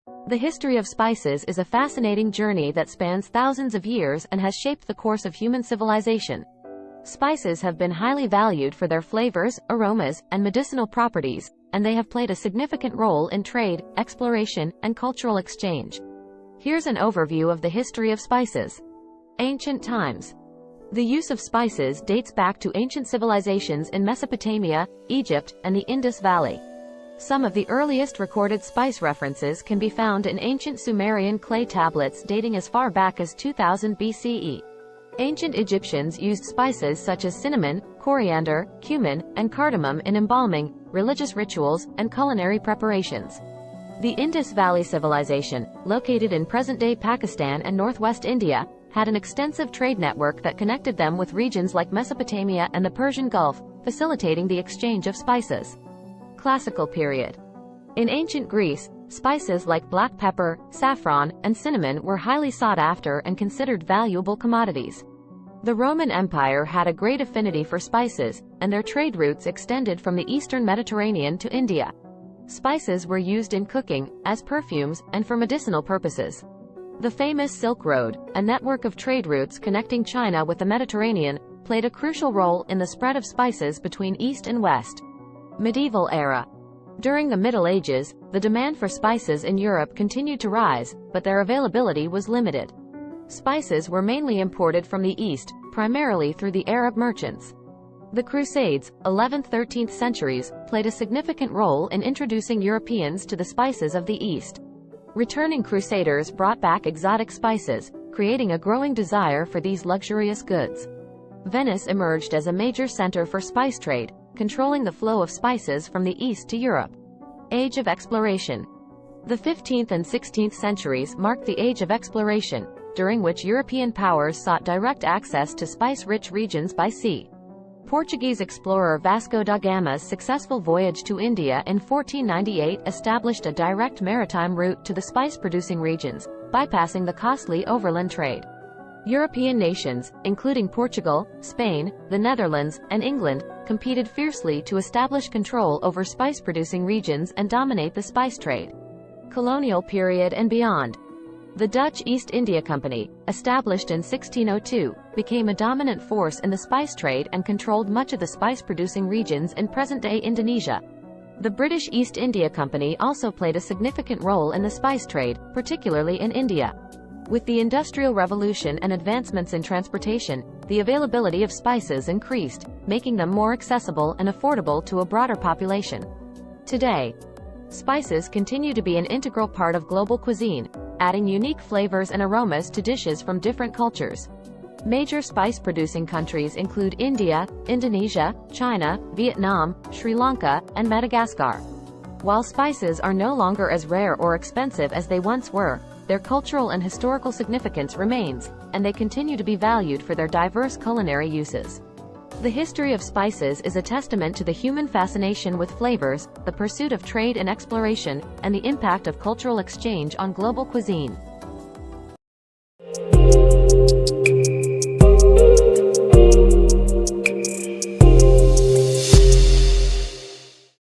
The history of spices is a fascinating journey that spans thousands of years and has shaped the course of human civilization. Spices have been highly valued for their flavors, aromas, and medicinal properties, and they have played a significant role in trade, exploration, and cultural exchange. Here's an overview of the history of spices. Ancient times. The use of spices dates back to ancient civilizations in Mesopotamia, Egypt, and the Indus Valley. Some of the earliest recorded spice references can be found in ancient Sumerian clay tablets dating as far back as 2000 BCE. Ancient Egyptians used spices such as cinnamon, coriander, cumin, and cardamom in embalming, religious rituals, and culinary preparations. The Indus Valley Civilization, located in present-day Pakistan and northwest India, had an extensive trade network that connected them with regions like Mesopotamia and the Persian Gulf, facilitating the exchange of spices. Classical period. In ancient Greece, spices like black pepper, saffron, and cinnamon were highly sought after and considered valuable commodities. The Roman Empire had a great affinity for spices, and their trade routes extended from the eastern Mediterranean to India. Spices were used in cooking, as perfumes, and for medicinal purposes. The famous Silk Road, a network of trade routes connecting China with the Mediterranean, played a crucial role in the spread of spices between East and West. Medieval era. During the Middle Ages, the demand for spices in Europe continued to rise, but their availability was limited. Spices were mainly imported from the East, primarily through the Arab merchants. The Crusades, 11th–13th centuries, played a significant role in introducing Europeans to the spices of the East. Returning crusaders brought back exotic spices, creating a growing desire for these luxurious goods. Venice emerged as a major center for spice trade, controlling the flow of spices from the East to Europe. Age of exploration. The 15th and 16th centuries marked the Age of Exploration, during which European powers sought direct access to spice-rich regions by sea. Portuguese explorer Vasco da Gama's successful voyage to India in 1498 established a direct maritime route to the spice-producing regions, bypassing the costly overland trade. European nations, including Portugal, Spain, the Netherlands, and England, competed fiercely to establish control over spice-producing regions and dominate the spice trade. Colonial period and beyond. The Dutch East India Company, established in 1602, became a dominant force in the spice trade and controlled much of the spice-producing regions in present-day Indonesia. The British East India Company also played a significant role in the spice trade, particularly in India. With the Industrial Revolution and advancements in transportation, the availability of spices increased, making them more accessible and affordable to a broader population. Today, spices continue to be an integral part of global cuisine, adding unique flavors and aromas to dishes from different cultures. Major spice-producing countries include India, Indonesia, China, Vietnam, Sri Lanka, and Madagascar. While spices are no longer as rare or expensive as they once were, their cultural and historical significance remains, and they continue to be valued for their diverse culinary uses. The history of spices is a testament to the human fascination with flavors, the pursuit of trade and exploration, and the impact of cultural exchange on global cuisine.